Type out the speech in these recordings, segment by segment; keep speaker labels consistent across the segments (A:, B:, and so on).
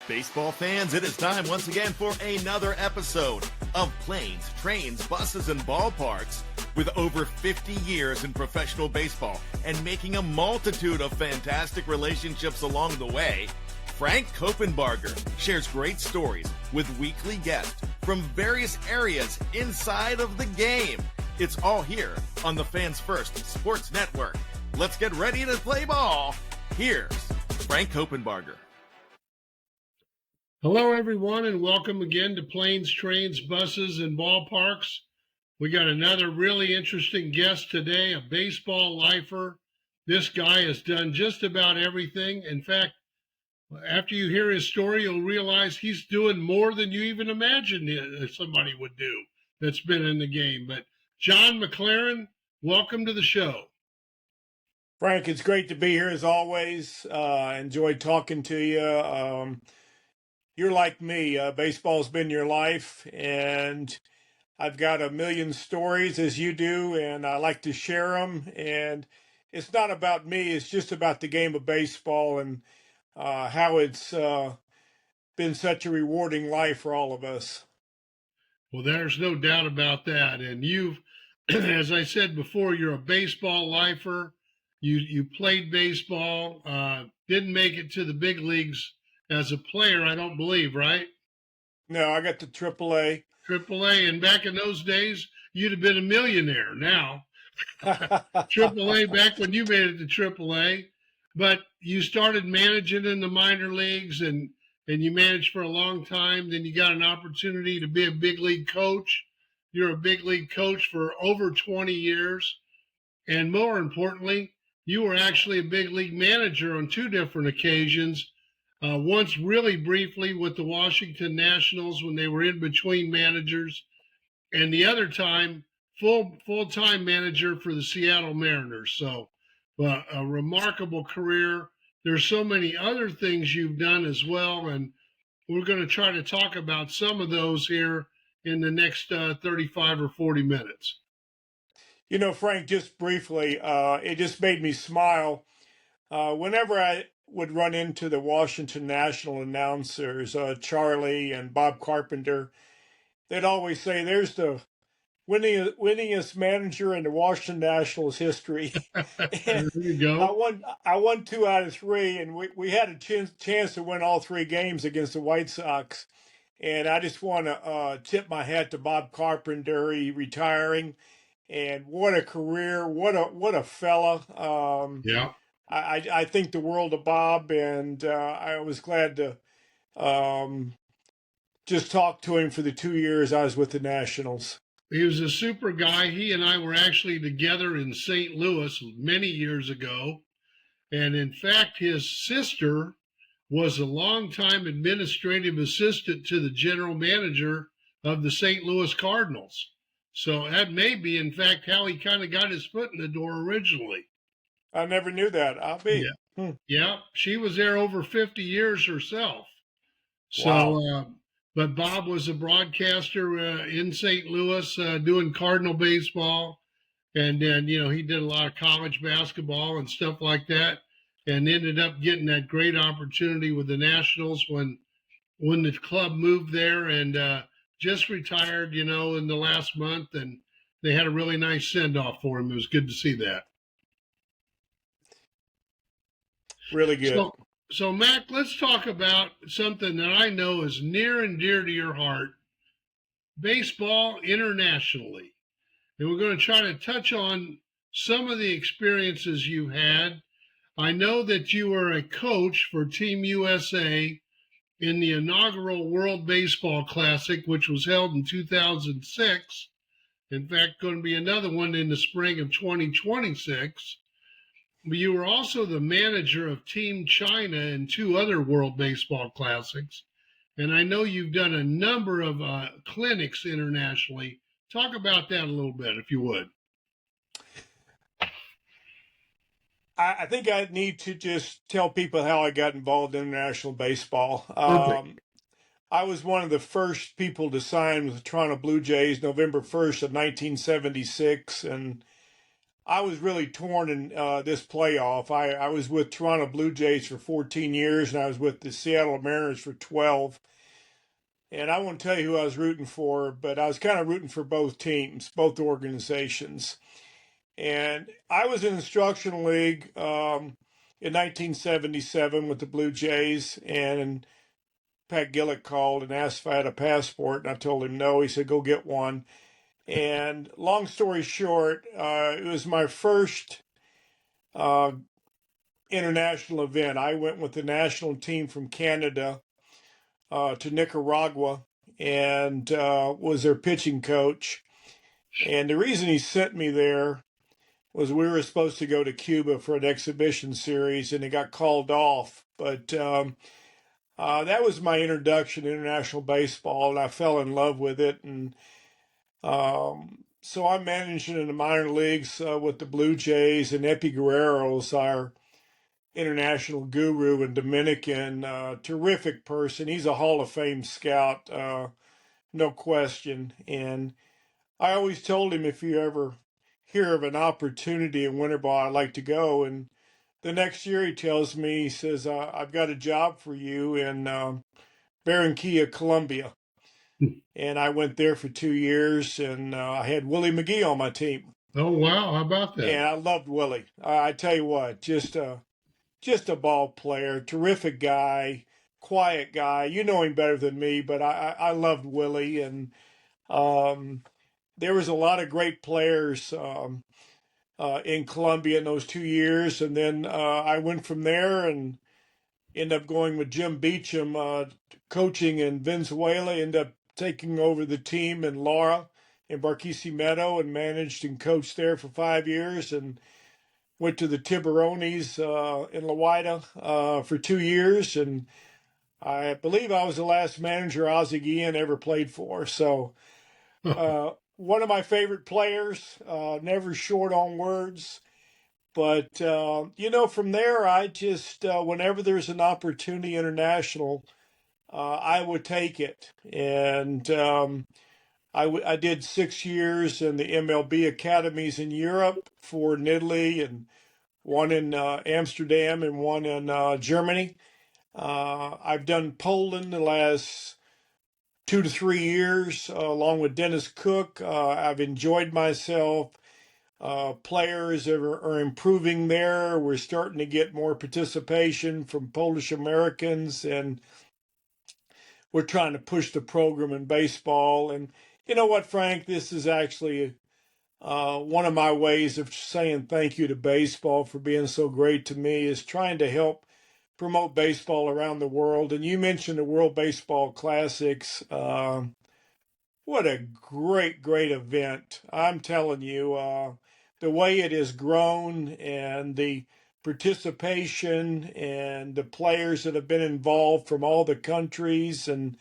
A: Baseball fans, it is time once again for another episode of Planes, Trains, Buses, and Ballparks. With over 50 years in professional baseball and making a multitude of fantastic relationships along the way, Frank Coppenbarger shares great stories with weekly guests from various areas inside of the game. It's all here on the Fans First Sports Network. Let's get ready to play ball. Here's Frank Coppenbarger.
B: Hello, everyone, and welcome again to Planes, Trains, Buses, and Ballparks. We got another really interesting guest today, a baseball lifer. This guy has done just about everything. In fact, after you hear his story, you'll realize he's doing more than you even imagined somebody would do that's been in the game. But John McLaren, welcome to the show.
C: Frank, it's great to be here as always. Enjoyed talking to you. You're like me. Baseball's been your life, and I've got a million stories as you do, and I like to share them. And it's not about me. It's just about the game of baseball and how it's been such a rewarding life for all of us.
B: Well, there's no doubt about that. And you've, as I said before, you're a baseball lifer. You played baseball, didn't make it to the big leagues as a player, I don't believe, right?
C: No, I got to AAA.
B: AAA, and back in those days, you'd have been a millionaire now. AAA, back when you made it to AAA. But you started managing in the minor leagues, and you managed for a long time. Then you got an opportunity to be a big league coach. You're a big league coach for over 20 years. And more importantly, you were actually a big league manager on two different occasions. Once really briefly with the Washington Nationals when they were in between managers, and the other time full-time manager for the Seattle Mariners. So a remarkable career. There's so many other things you've done as well, and we're going to try to talk about some of those here in the next 35 or 40 minutes.
C: You know, Frank, just briefly, it just made me smile. Whenever I would run into the Washington National announcers, Charlie and Bob Carpenter, they'd always say, there's the winningest manager in the Washington Nationals history.
B: There you go.
C: I won 2 out of 3, and we had a chance to win all 3 games against the White Sox. And I just want to tip my hat to Bob Carpenter. He retiring, and what a career! What a fella!
B: Yeah.
C: I think the world of Bob, and I was glad to just talk to him for the 2 years I was with the Nationals.
B: He was a super guy. He and I were actually together in St. Louis many years ago. And in fact, his sister was a longtime administrative assistant to the general manager of the St. Louis Cardinals. So that may be, in fact, how he kind of got his foot in the door originally.
C: I never knew that. I'll be.
B: Yeah. Yeah, she was there over 50 years herself. So,
C: Wow.
B: but Bob was a broadcaster in St. Louis doing Cardinal baseball. And then, he did a lot of college basketball and stuff like that, and ended up getting that great opportunity with the Nationals when the club moved there, and just retired, in the last month. And they had a really nice send-off for him. It was good to see that.
C: Really good.
B: So, Mac, let's talk about something that I know is near and dear to your heart, baseball internationally. And we're going to try to touch on some of the experiences you had. I know that you were a coach for Team USA in the inaugural World Baseball Classic, which was held in 2006. In fact, going to be another one in the spring of 2026. You were also the manager of Team China in 2 other World Baseball Classics. And I know you've done a number of clinics internationally. Talk about that a little bit, if you would.
C: I think I need to just tell people how I got involved in international baseball. I was one of the first people to sign with the Toronto Blue Jays November 1st of 1976, and I was really torn in this playoff. I was with Toronto Blue Jays for 14 years, and I was with the Seattle Mariners for 12. And I won't tell you who I was rooting for, but I was kind of rooting for both teams, both organizations. And I was in instructional league in 1977 with the Blue Jays, and Pat Gillick called and asked if I had a passport, and I told him no. He said, "Go get one." And long story short, it was my first uh, international event. I went with the national team from Canada to Nicaragua and was their pitching coach. And the reason he sent me there was we were supposed to go to Cuba for an exhibition series, and it got called off. But that was my introduction to international baseball, and I fell in love with it. And so I'm managing in the minor leagues with the Blue Jays, and Epi Guerrero's our international guru in Dominican. Terrific person. He's a Hall of Fame scout, no question. And I always told him, if you ever hear of an opportunity in winter ball, I'd like to go. And the next year he tells me, he says, I've got a job for you in Barranquilla, Colombia. And I went there for 2 years, and I had Willie McGee on my team.
B: Oh, wow. How about that?
C: And I loved Willie. I tell you what, just a ball player, terrific guy, quiet guy. You know him better than me, but I loved Willie. And there was a lot of great players in Colombia in those 2 years. And then I went from there and ended up going with Jim Beecham, coaching in Venezuela, ended up taking over the team in Lara in Barquisimeto and managed and coached there for 5 years, and went to the Tiburones in La Guaira for 2 years. And I believe I was the last manager Ozzie Guillen ever played for. So one of my favorite players, never short on words. But, from there, I just, whenever there's an opportunity international, I would take it. And I did 6 years in the MLB academies in Europe, 4 in Italy, and 1 in Amsterdam, and 1 in Germany. I've done Poland the last 2 to 3 years, along with Dennis Cook. I've enjoyed myself. Players are improving there. We're starting to get more participation from Polish Americans, and we're trying to push the program in baseball. And you know what, Frank? This is actually one of my ways of saying thank you to baseball for being so great to me, is trying to help promote baseball around the world. And you mentioned the World Baseball Classics. What a great, great event. I'm telling you, the way it has grown and the participation and the players that have been involved from all the countries. And,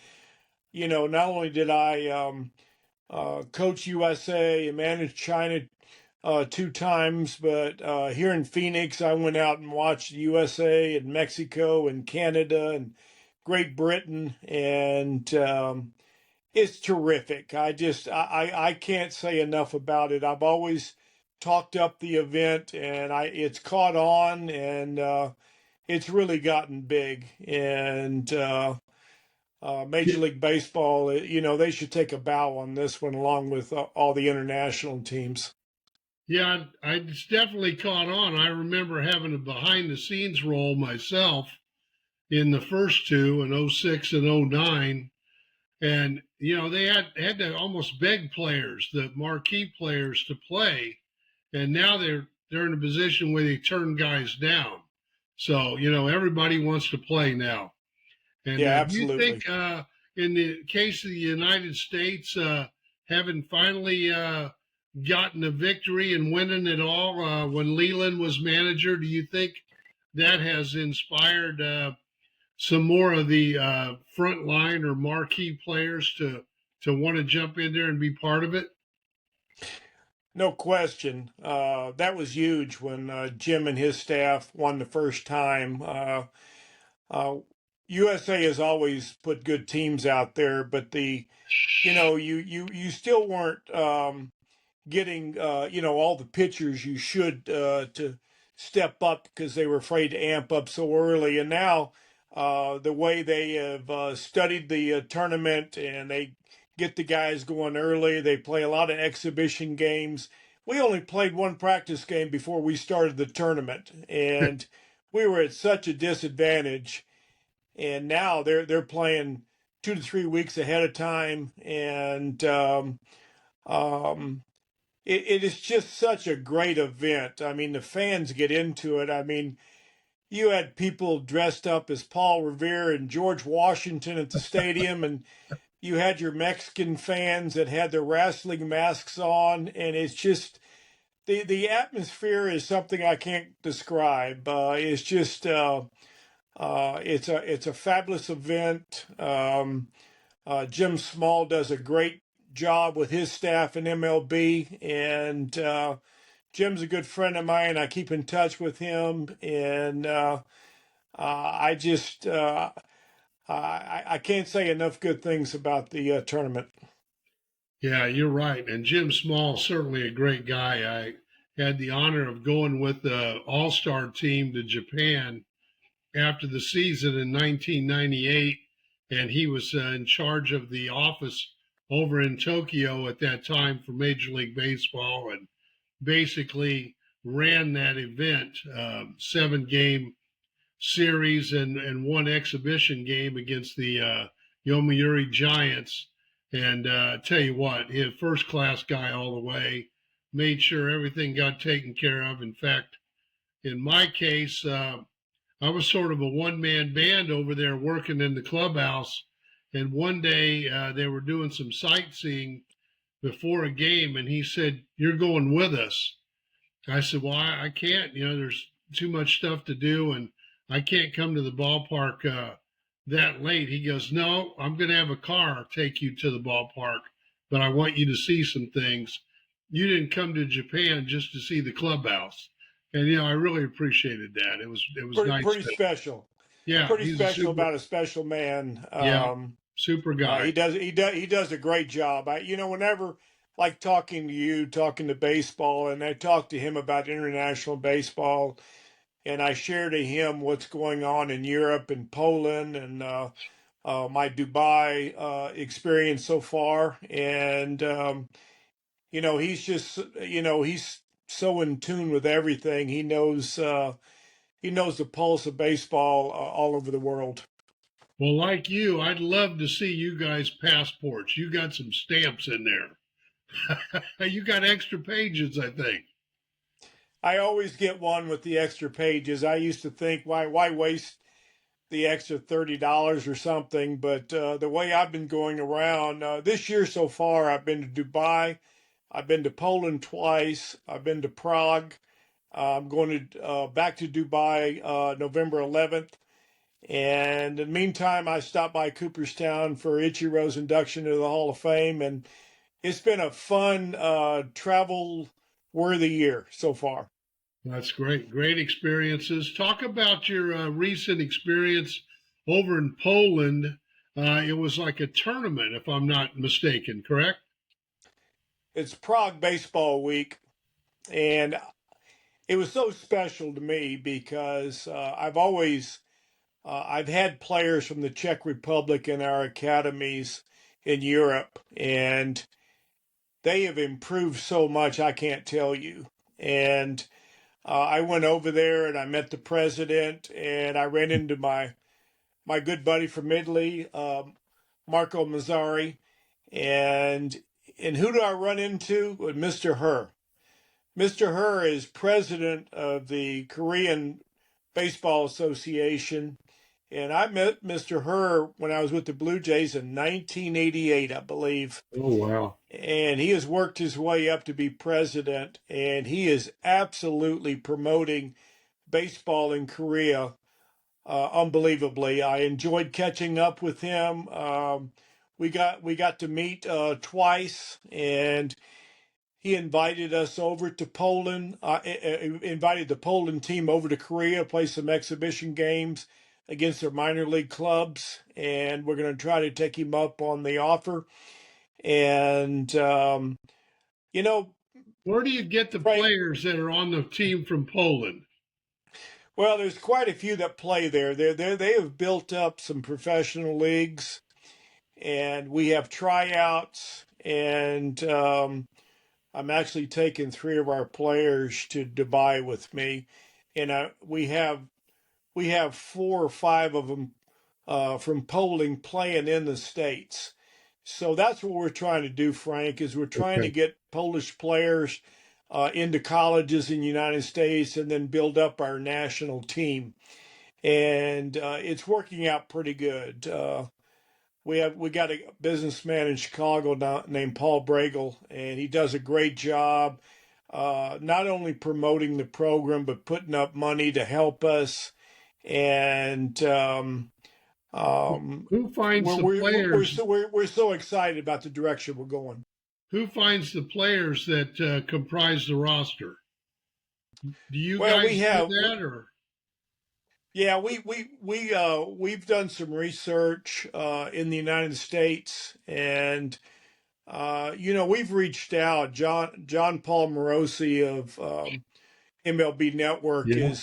C: not only did I coach USA and manage China 2 times, but here in Phoenix, I went out and watched USA and Mexico and Canada and Great Britain. And it's terrific. I can't say enough about it. I've always talked up the event, and it's caught on, and it's really gotten big. And Major League Baseball, they should take a bow on this one, along with all the international teams.
B: Yeah, it's definitely caught on. I remember having a behind the scenes role myself in the first 2 in 06 and 09. And, they had to almost beg players, the marquee players, to play. And now they're in a position where they turn guys down. So, everybody wants to play now. And
C: Yeah,
B: do you
C: absolutely.
B: think, in the case of the United States, having finally gotten a victory and winning it all when Leland was manager, do you think that has inspired some more of the front line or marquee players to want to jump in there and be part of it?
C: No question. That was huge when Jim and his staff won the first time. USA has always put good teams out there, but you still weren't getting all the pitchers you should to step up because they were afraid to amp up so early. And now the way they have studied the tournament, and they get the guys going early, they play a lot of exhibition games. We only played one practice game before we started the tournament, and we were at such a disadvantage. And now they're playing 2 to 3 weeks ahead of time, and um, it is just such a great event. I mean, the fans get into it. I mean, you had people dressed up as Paul Revere and George Washington at the stadium, and you had your Mexican fans that had their wrestling masks on, and it's just the atmosphere is something I can't describe. It's just it's a fabulous event. Jim Small does a great job with his staff in MLB, and Jim's a good friend of mine. I keep in touch with him, and I just I can't say enough good things about the tournament.
B: Yeah, you're right. And Jim Small, certainly a great guy. I had the honor of going with the All-Star team to Japan after the season in 1998, and he was in charge of the office over in Tokyo at that time for Major League Baseball, and basically ran that event, 7-game series and one exhibition game against the Yomiuri Giants. And tell you what, he had first class guy all the way, made sure everything got taken care of. In fact, in my case, I was sort of a one-man band over there working in the clubhouse. And one day they were doing some sightseeing before a game, and he said, "You're going with us." I said, "Well, I can't. There's too much stuff to do, and I can't come to the ballpark that late." He goes, "No, I'm going to have a car take you to the ballpark, but I want you to see some things. You didn't come to Japan just to see the clubhouse." And I really appreciated that. It was nice.
C: Pretty special.
B: Yeah,
C: Pretty special about a special man.
B: Yeah, super guy.
C: He does a great job. Whenever, like, talking to you, talking to baseball, and I talk to him about international baseball, and I share to him what's going on in Europe and Poland, and my Dubai experience so far. And he's just he's so in tune with everything. He knows the pulse of baseball all over the world.
B: Well, like you, I'd love to see you guys' passports. You got some stamps in there. You got extra pages, I think.
C: I always get one with the extra pages. I used to think, why waste the extra $30 or something? But the way I've been going around this year so far, I've been to Dubai, I've been to Poland twice, I've been to Prague. I'm going to back to Dubai November 11th. And in the meantime, I stopped by Cooperstown for Ichiro's induction to the Hall of Fame, and it's been a fun, travel-worthy year so far.
B: That's great. Great experiences. Talk about your recent experience over in Poland. It was like a tournament, if I'm not mistaken, correct?
C: It's Prague Baseball Week, and it was so special to me because I've had players from the Czech Republic in our academies in Europe, and they have improved so much, I can't tell you. And I went over there and I met the president, and I ran into my good buddy from Italy, Marco Mazzari. And who do I run into? With Mr. Herr. Mr. Herr is president of the Korean Baseball Association. And I met Mr. Herr when I was with the Blue Jays in 1988, I believe.
B: Oh, wow.
C: And he has worked his way up to be president, and he is absolutely promoting baseball in Korea unbelievably. I enjoyed catching up with him. We got to meet twice, and he invited us over to Poland, invited the Poland team over to Korea to play some exhibition games against their minor league clubs, and we're going to try to take him up on the offer. And,
B: Where do you get the
C: Frank,
B: players that are on the team from Poland?
C: well, there's quite a few that play there. They have built up some professional leagues, and we have tryouts. And I'm actually taking 3 of our players to Dubai with me, and we have 4 or 5 of them from Poland playing in the States. So that's what we're trying to do, Frank, is we're trying to
B: Okay.
C: get Polish players into colleges in the United States and then build up our national team. And it's working out pretty good. We got a businessman in Chicago now, named Paul Bragle, and he does a great job, not only promoting the program but putting up money to help us. And
B: Who finds
C: we're
B: the players?
C: we're so excited about the direction we're going.
B: Who finds the players that comprise the roster? Do you
C: Well,
B: guys do that, or?
C: yeah, we've done some research in the United States, and we've reached out. John Paul Morosi of MLB Network
B: Yeah.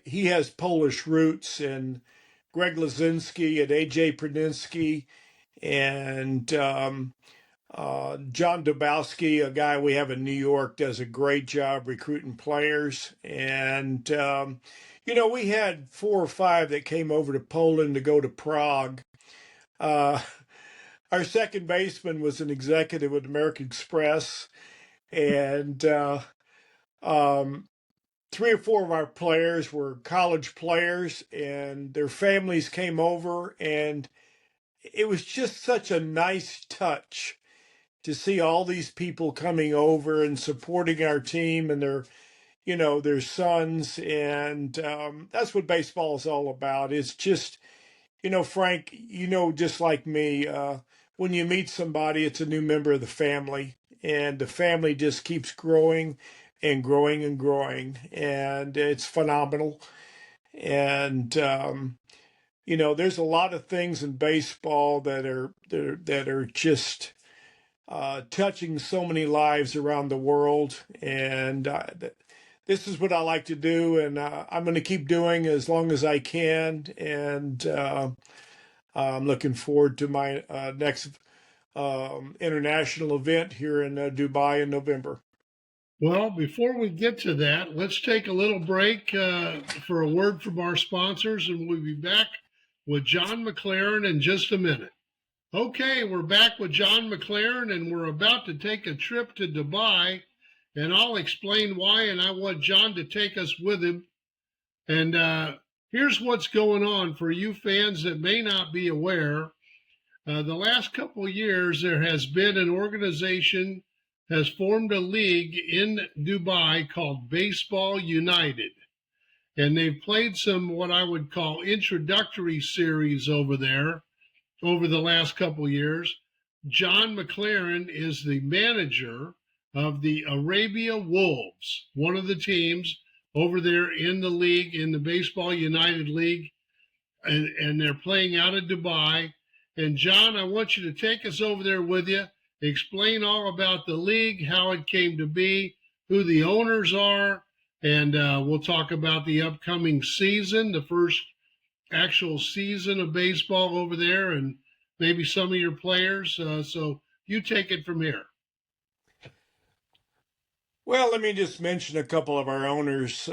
C: he has Polish roots, and Greg Lazinski and AJ Prudinski and John Dobowski, a guy we have in New York, does a great job recruiting players. And, we had 4 or 5 that came over to Poland to go to Prague. Uh, our second baseman was an executive with American Express. And 3 or 4 of our players were college players, and their families came over. And it was just such a nice touch to see all these people coming over and supporting our team and their sons. And that's what baseball is all about. It's just, Frank, just like me, when you meet somebody, it's a new member of the family, and the family just keeps growing and growing and growing, and it's phenomenal. And there's a lot of things in baseball that are just touching so many lives around the world. And this is what I like to do, and I'm going to keep doing as long as I can. And I'm looking forward to my next international event here in Dubai in November.
B: Well, before we get to that, let's take a little break for a word from our sponsors, and we'll be back with John McLaren in just a minute. Okay, we're back with John McLaren, and we're about to take a trip to Dubai, and I'll explain why, and I want John to take us with him. And here's what's going on for you fans that may not be aware. The last couple of years, there has been an organization has formed a league in Dubai called Baseball United. And they've played some what I would call introductory series over there over the last couple of years. John McLaren is the manager of the Arabia Wolves, one of the teams over there in the league, in the Baseball United League. And they're playing out of Dubai. And John, I want you to take us over there with you, explain all about the league, how it came to be, who the owners are, and we'll talk about the upcoming season, the first actual season of baseball over there, and maybe some of your players. So you take it from here.
C: Well, let me just mention a couple of our owners.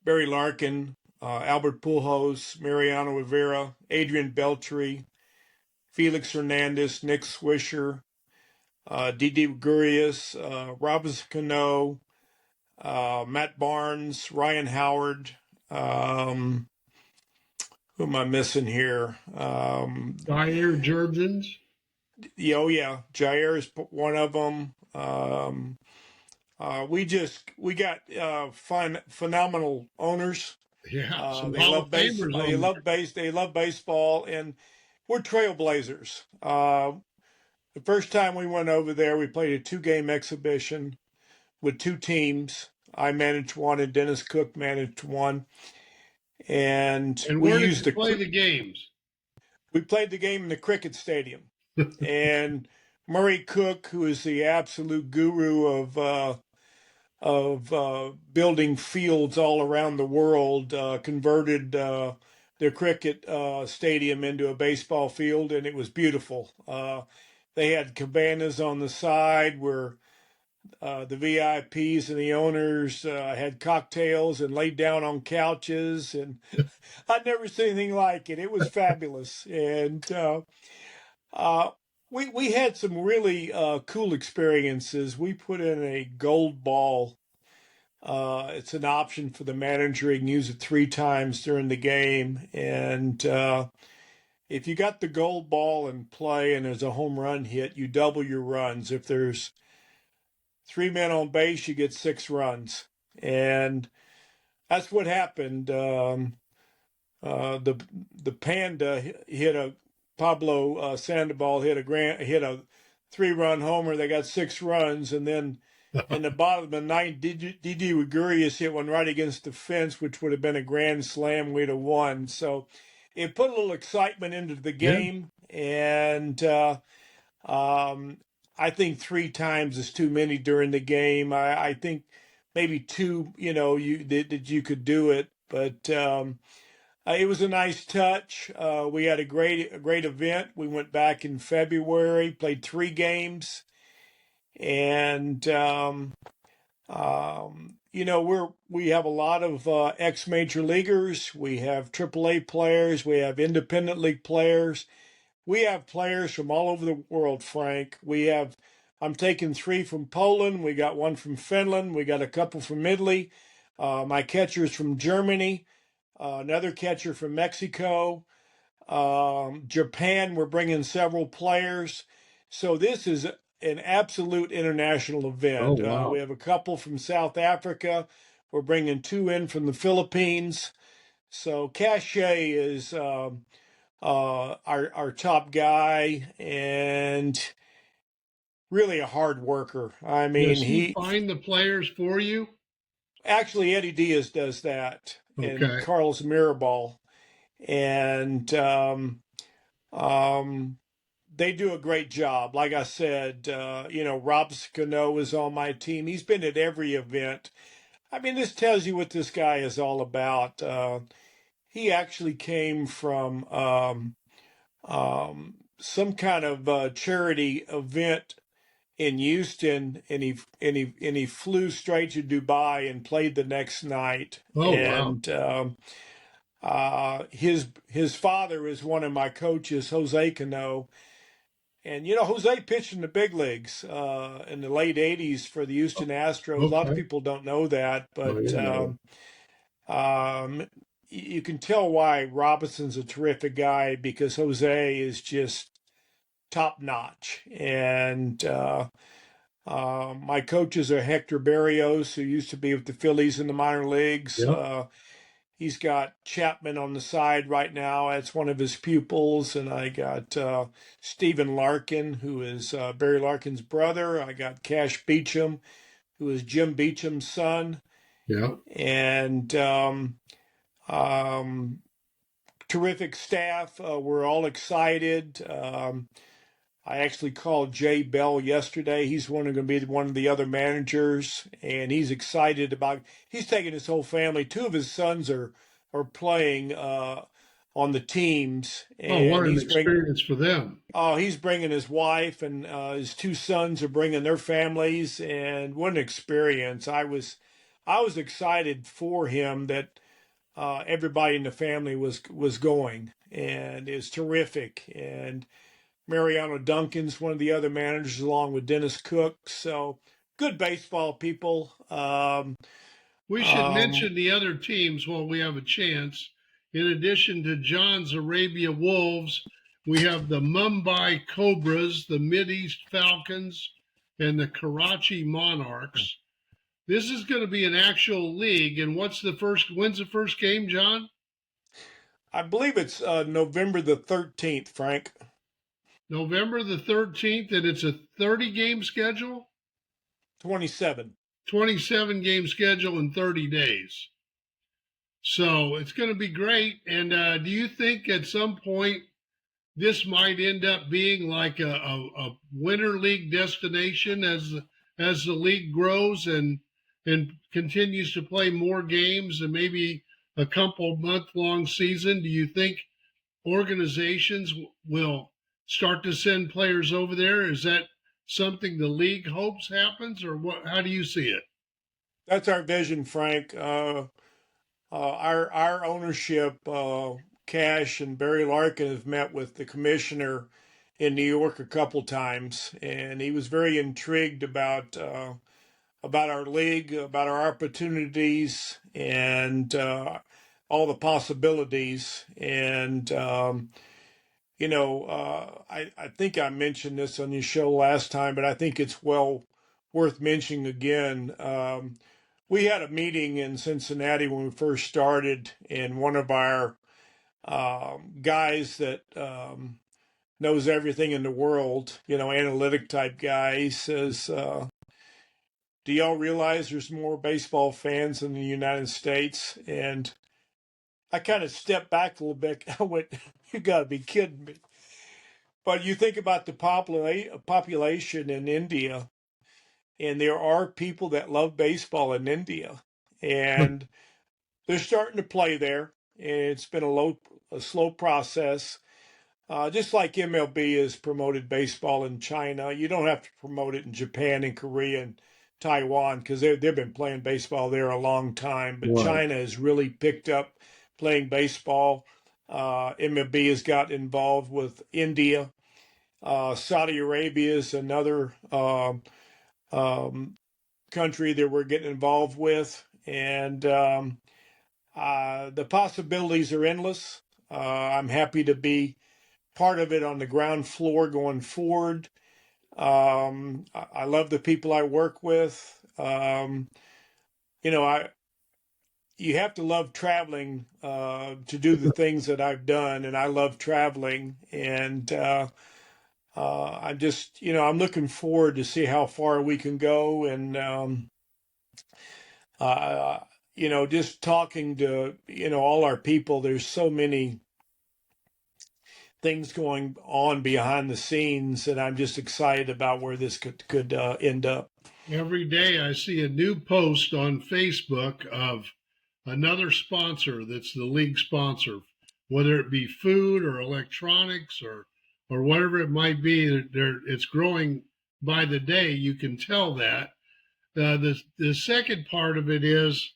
C: Barry Larkin, Albert Pujols, Mariano Rivera, Adrian Beltre, Felix Hernandez, Nick Swisher, Didi Gurias, Robinson Cano, Matt Barnes, Ryan Howard. Who am I missing here?
B: Jair Jurgens.
C: Yeah, Jair is one of them. We got phenomenal owners.
B: Yeah, some
C: They
B: Hall
C: love
B: of
C: base.
B: Famers
C: They
B: on there.
C: love base. They love baseball, and we're trailblazers. The first time we went over there, we played a 2-game exhibition with 2 teams. I managed one, and Dennis Cook managed one. And
B: And
C: we
B: where did
C: used
B: you play the games?
C: we played the game in the cricket stadium. And Murray Cook, who is the absolute guru of building fields all around the world, converted their cricket stadium into a baseball field, and it was beautiful. They had cabanas on the side where the VIPs and the owners had cocktails and laid down on couches, and I'd never seen anything like it. It was fabulous, and uh, we had some really cool experiences. We put in a gold ball. It's an option for the manager. He can use it 3 times during the game, and if you got the gold ball in play and there's a home run hit, you double your runs. If there's 3 men on base, you get 6 runs, and that's what happened. The Panda hit a Pablo Sandoval hit a 3-run homer. They got 6 runs, and then in the bottom of the ninth, Didi Gregorius hit one right against the fence, which would have been a grand slam. We'd have won. So it put a little excitement into the game, and I think 3 times is too many during the game. I think maybe 2, that you could do it, but it was a nice touch. We had a great event. We went back in February, played 3 games, and we have a lot of ex-major leaguers. We have AAA players. We have independent league players. We have players from all over the world, Frank. I'm taking 3 from Poland. We got 1 from Finland. We got a couple from Italy. My catcher's from Germany. Another catcher from Mexico. Japan, we're bringing several players. So this is an absolute international event.
B: Oh, wow.
C: We have a couple from South Africa. We're bringing 2 in from the Philippines. So Cachet is our top guy, and really a hard worker. I mean,
B: Does he find the players for you?
C: Actually, Eddie Diaz does that, and
B: Okay.
C: Carlos Mirabal, and they do a great job. Like I said, Rob Scano is on my team. He's been at every event. I mean, this tells you what this guy is all about. He actually came from some kind of charity event in Houston, and he flew straight to Dubai and played the next night.
B: Oh, wow.
C: And his father is one of my coaches, Jose Cano. And Jose pitched in the big leagues in the late '80s for the Houston Astros.
B: Okay.
C: A lot of people don't know that, but you can tell why Robinson's a terrific guy, because Jose is just top notch. And my coaches are Hector Barrios, who used to be with the Phillies in the minor leagues.
B: Yep.
C: He's got Chapman on the side right now. That's one of his pupils. And I got Stephen Larkin, who is Barry Larkin's brother. I got Cash Beecham, who is Jim Beecham's son.
B: Yeah.
C: And terrific staff. We're all excited. I actually called Jay Bell yesterday. He's going to be one of the other managers, and he's excited about. He's taking his whole family. 2 of his sons are playing on the teams. And
B: what an experience for them!
C: Oh, he's bringing his wife, and his 2 sons are bringing their families, and what an experience! I was excited for him that everybody in the family was going, and it's terrific. And Mariano Duncan's one of the other managers, along with Dennis Cook. So good baseball people.
B: We should mention the other teams while we have a chance. In addition to John's Arabia Wolves, we have the Mumbai Cobras, the Mideast Falcons, and the Karachi Monarchs. This is going to be an actual league. And when's the first game, John?
C: I believe it's November the 13th, Frank.
B: November the 13th, and it's a 30-game schedule?
C: 27.
B: 27-game schedule in 30 days. So it's going to be great. And do you think at some point this might end up being like a winter league destination as the league grows and continues to play more games and maybe a couple month long season? Do you think organizations will start to send players over there? Is that something the league hopes happens, or what? How do you see it?
C: That's our vision, Frank. Our ownership, Cash and Barry Larkin, have met with the commissioner in New York a couple times, and he was very intrigued about our league, about our opportunities, and all the possibilities. And I think I mentioned this on your show last time, but I think it's well worth mentioning again. We had a meeting in Cincinnati when we first started, and one of our guys that knows everything in the world, analytic type guy, he says, do y'all realize there's more baseball fans in the United States? And I kind of stepped back a little bit. I went, you got to be kidding me. But you think about the population in India, and there are people that love baseball in India, and they're starting to play there. And it's been a slow process. Just like MLB has promoted baseball in China, you don't have to promote it in Japan and Korea and Taiwan because they've been playing baseball there a long time. But
B: Right.
C: China has really picked up playing baseball. MLB has got involved with India. Saudi Arabia is another country that we're getting involved with. And the possibilities are endless. I'm happy to be part of it on the ground floor going forward. I love the people I work with. You have to love traveling to do the things that I've done, and I love traveling. And I'm just, I'm looking forward to see how far we can go. And just talking to all our people. There's so many things going on behind the scenes, and I'm just excited about where this could end up.
B: Every day I see a new post on Facebook of another sponsor that's the league sponsor, whether it be food or electronics or whatever it might be. It's growing by the day. You can tell that. The second part of it is,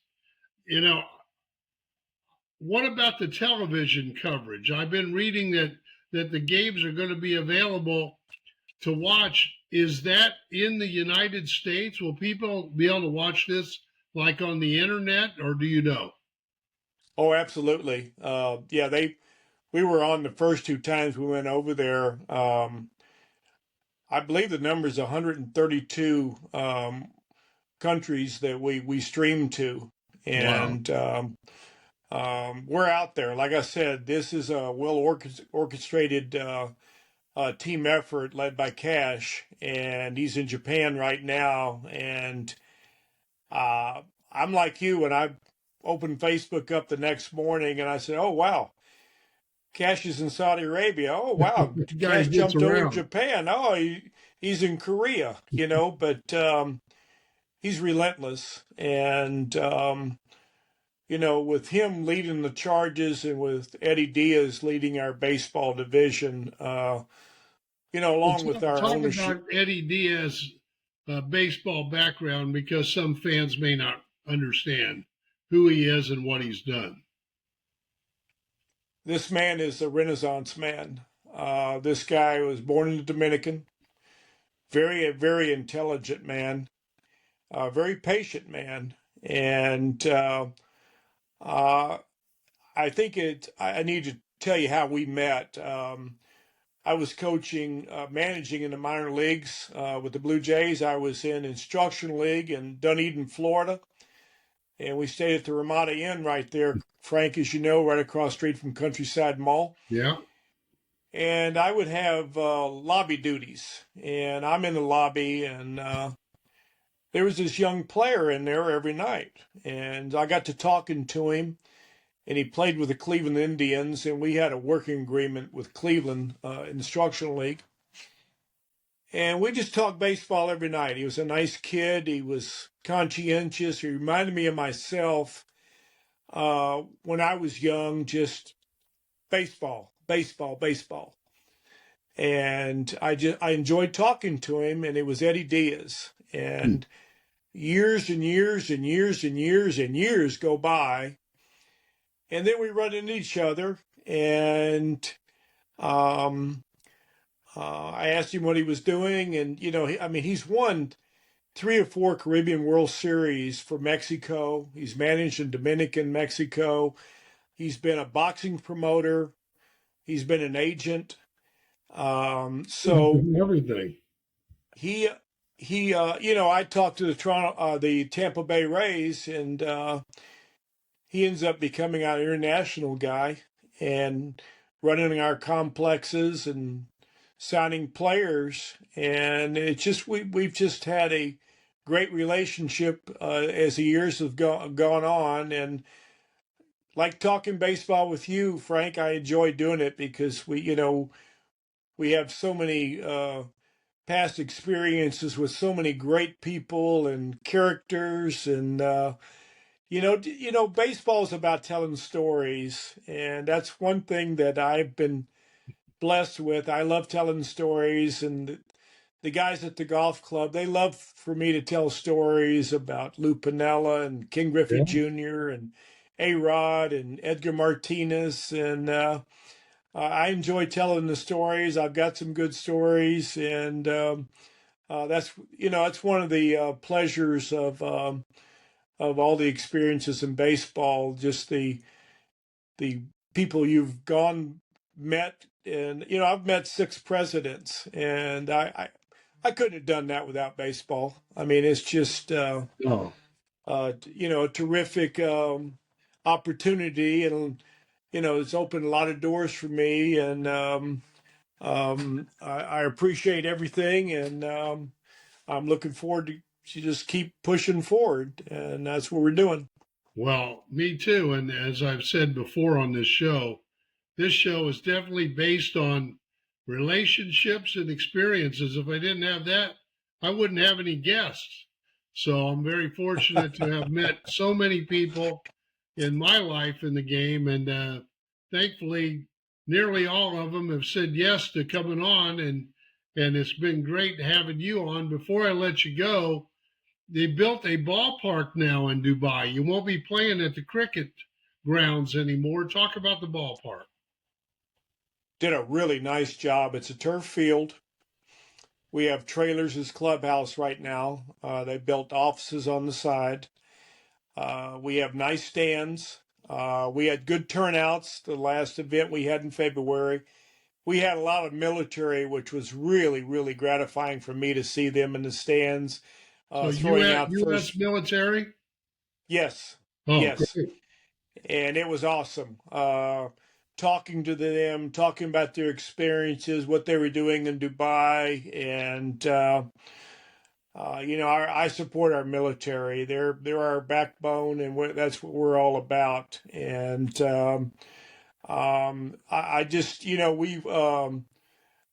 B: what about the television coverage? I've been reading that the games are going to be available to watch. Is that in the United States? Will people be able to watch this like on the internet, or do you know?
C: Oh, absolutely. Yeah, we were on the first two times we went over there. I believe the number is 132 countries that we stream to,
B: Wow.
C: and we're out there. Like I said, this is a well orchestrated team effort led by Cash, and he's in Japan right now. And I'm like you, when I opened Facebook up the next morning, and I said, "Oh wow, Cash is in Saudi Arabia. Oh wow,
B: The guy
C: Cash
B: gets
C: jumped over to
B: around.
C: Japan. Oh, he's in Korea." But he's relentless, and with him leading the charges and with Eddie Diaz leading our baseball division,
B: Well,
C: along with our
B: talk
C: ownership.
B: about Eddie Diaz's baseball background, because some fans may not understand who he is and what he's done.
C: This man is a Renaissance man. This guy was born in the Dominican, very, very intelligent man, very patient man. And I think I need to tell you how we met. I was managing in the minor leagues with the Blue Jays. I was in Instruction League in Dunedin, Florida. And we stayed at the Ramada Inn right there, Frank, as you know, right across the street from Countryside Mall.
B: Yeah.
C: And I would have lobby duties. And I'm in the lobby, and there was this young player in there every night. And I got to talking to him. and he played with the Cleveland Indians, and we had a working agreement with Cleveland Instructional League. And we just talked baseball every night. He was a nice kid. He was conscientious. He reminded me of myself when I was young, just baseball, baseball, baseball. And I enjoyed talking to him, and it was Eddie Diaz. And years and years and years and years and years go by, and then we run into each other, and I asked him what he was doing, and he's won 3 or 4 Caribbean World Series for Mexico. He's managed in Dominican, Mexico. He's been a boxing promoter. He's been an agent. So
B: everything.
C: He I talked to the Tampa Bay Rays, and he ends up becoming our international guy and running our complexes and signing players. And it's just we've just had a great relationship as the years have gone on. And like talking baseball with you, Frank, I enjoy doing it because we have so many past experiences with so many great people and characters, and baseball is about telling stories, and that's one thing that I've been blessed with. I love telling stories, and the guys at the golf club, they love for me to tell stories about Lou Piniella and King Griffey Jr. and A-Rod and Edgar Martinez, and I enjoy telling the stories. I've got some good stories, and that's one of the pleasures of all the experiences in baseball. Just the people you've met, and I've met 6 presidents, and I couldn't have done that without baseball. I mean, it's just a terrific opportunity, and it's opened a lot of doors for me, and I appreciate everything, and I'm looking forward to just keep pushing forward, and that's what we're doing.
B: Well, me too. And as I've said before on this show is definitely based on relationships and experiences. If I didn't have that, I wouldn't have any guests. So I'm very fortunate to have met so many people in my life in the game. And thankfully, nearly all of them have said yes to coming on. And it's been great having you on. Before I let you go, they built a ballpark now in Dubai. You won't be playing at the cricket grounds anymore. Talk about the ballpark.
C: Did a really nice job. It's a turf field. We have trailers as clubhouse right now. They built offices on the side. We have nice stands. We had good turnouts the last event we had in February. We had a lot of military, which was really, really gratifying for me to see them in the stands.
B: So U.S. military?
C: Yes.
B: Oh,
C: yes.
B: Great.
C: And it was awesome. Talking to them, talking about their experiences, what they were doing in Dubai, and I support our military. They're our backbone, and that's what we're all about. And I just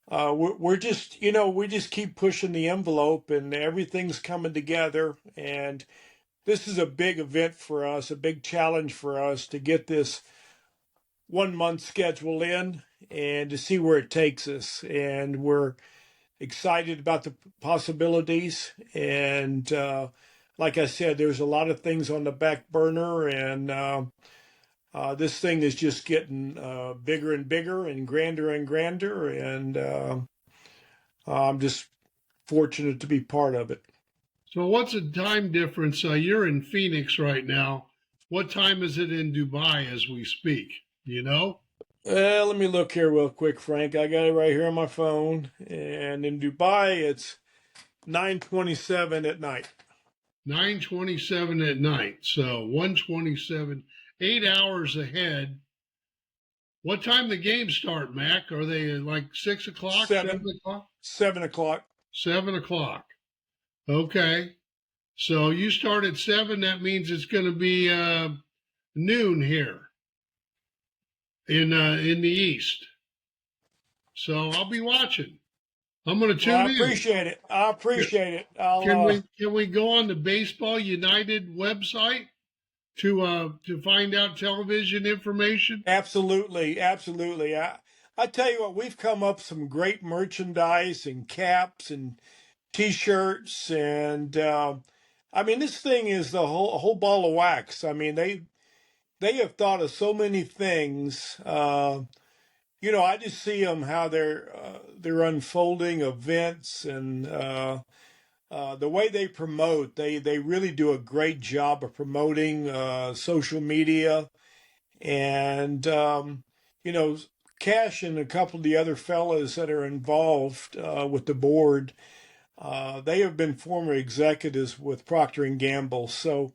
C: we're just we just keep pushing the envelope, and everything's coming together. And this is a big event for us, a big challenge for us to get this 1 month schedule in and to see where it takes us. And we're excited about the possibilities. And like I said, there's a lot of things on the back burner, and this thing is just getting bigger and bigger and grander and grander. And I'm just fortunate to be part of it.
B: So what's the time difference? You're in Phoenix right now. What time is it in Dubai as we speak? You know?
C: Let me look here real quick, Frank. I got it right here on my phone. And in Dubai, it's 9:27 at night.
B: 9:27 at night. So 1:27, 8 hours ahead. What time the games start, Mac? Are they like 6 o'clock? 7 o'clock?
C: 7 o'clock.
B: 7 o'clock. Okay. So you start at 7. That means it's going to be noon here. in the East. So I'll be watching. I'm going to tune
C: I
B: in.
C: appreciate it. I appreciate it.
B: Can we go on the Baseball United website to find out television information?
C: Absolutely, absolutely. I tell you what, we've come up with some great merchandise and caps and T-shirts, and I mean, this thing is the whole ball of wax. I mean, they have thought of so many things. I just see them how they're unfolding events and the way they promote. They really do a great job of promoting social media and Cash and a couple of the other fellas that are involved with the board. They have been former executives with Procter and Gamble, so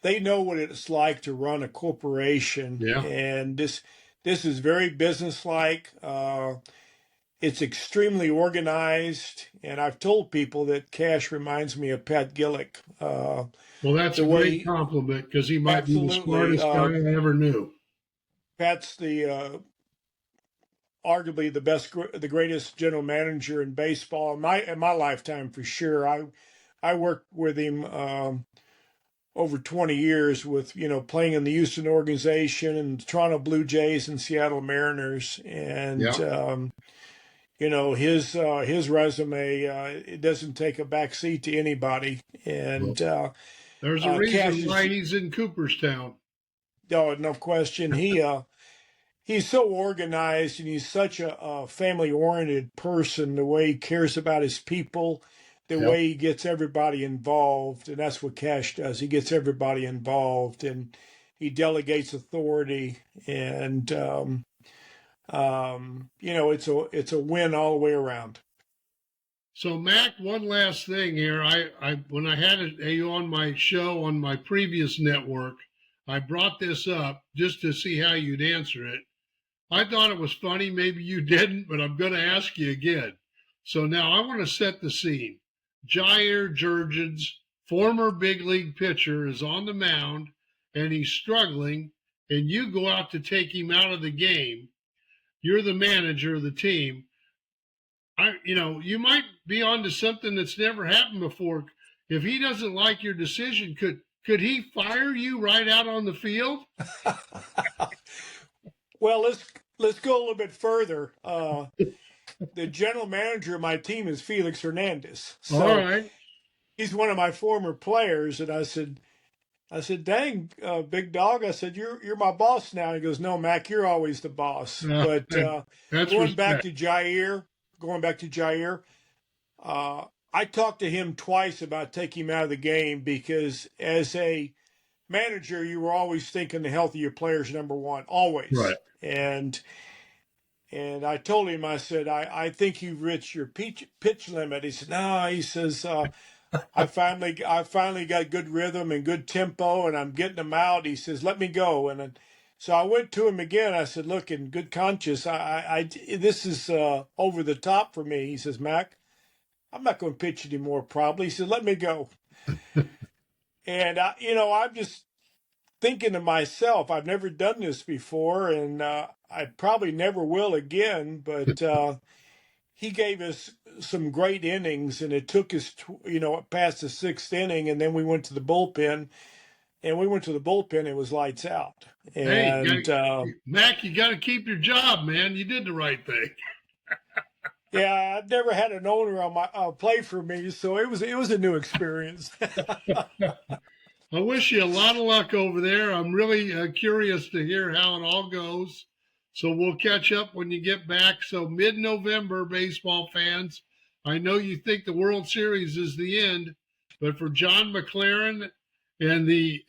C: they know what it's like to run a corporation.
B: Yeah.
C: And this is very businesslike. It's extremely organized, and I've told people that Cash reminds me of Pat Gillick.
B: Well, that's a great compliment because he might be the smartest guy I ever knew.
C: Pat's arguably the greatest general manager in baseball in my lifetime for sure. I worked with him over 20 years with playing in the Houston organization and Toronto Blue Jays and Seattle Mariners, and his resume it doesn't take a backseat to anybody. And
B: there's a reason why he's in Cooperstown.
C: No question. He's so organized, and he's such a family-oriented person, the way he cares about his people, the way he gets everybody involved. And that's what Cash does. He gets everybody involved, and he delegates authority. And, it's a win all the way around.
B: So, Mac, one last thing here. When I had you on my show on my previous network, I brought this up just to see how you'd answer it. I thought it was funny. Maybe you didn't, but I'm going to ask you again. So now I want to set the scene. Jair Jurgens, former big league pitcher, is on the mound, and he's struggling, and you go out to take him out of the game. You're the manager of the team. You might be onto something that's never happened before. If he doesn't like your decision, could he fire you right out on the field?
C: Well, let's go a little bit further. The general manager of my team is Felix Hernandez. So
B: all right.
C: He's one of my former players, and I said, "Dang, big dog!" I said, "You're my boss now." He goes, "No, Mac, you're always the boss." But going back to Jair, I talked to him twice about taking him out of the game because as a manager, you were always thinking the health of your players number one, always.
B: Right.
C: And I told him, I said, I think you've reached your pitch limit. He said, no. He says, I finally got good rhythm and good tempo, and I'm getting them out. He says, let me go. And so I went to him again. I said, look, in good conscience, this is over the top for me. He says, Mac, I'm not going to pitch anymore. Probably. He said, let me go. And I'm just thinking to myself, I've never done this before, and I probably never will again. But he gave us some great innings, and it took us, past the sixth inning, and then we went to the bullpen. And it was lights out. And
B: Mac, you got to keep your job, man. You did the right thing.
C: Yeah, I've never had an owner on my play for me, so it was a new experience.
B: I wish you a lot of luck over there. I'm really curious to hear how it all goes. So we'll catch up when you get back. So mid-November, baseball fans, I know you think the World Series is the end, but for John McLaren and the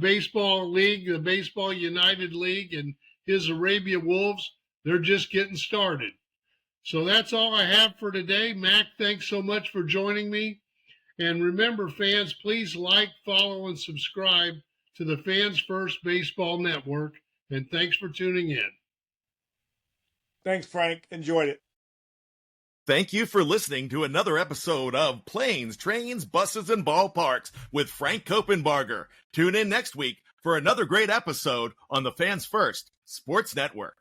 B: Baseball League, the Baseball United League, and his Arabia Wolves, they're just getting started. So that's all I have for today. Mac, thanks so much for joining me. And remember, fans, please like, follow, and subscribe to the Fans First Baseball Network. And thanks for tuning in.
C: Thanks, Frank. Enjoyed it.
A: Thank you for listening to another episode of Planes, Trains, Buses, and Ballparks with Frank Coppenbarger. Tune in next week for another great episode on the Fans First Sports Network.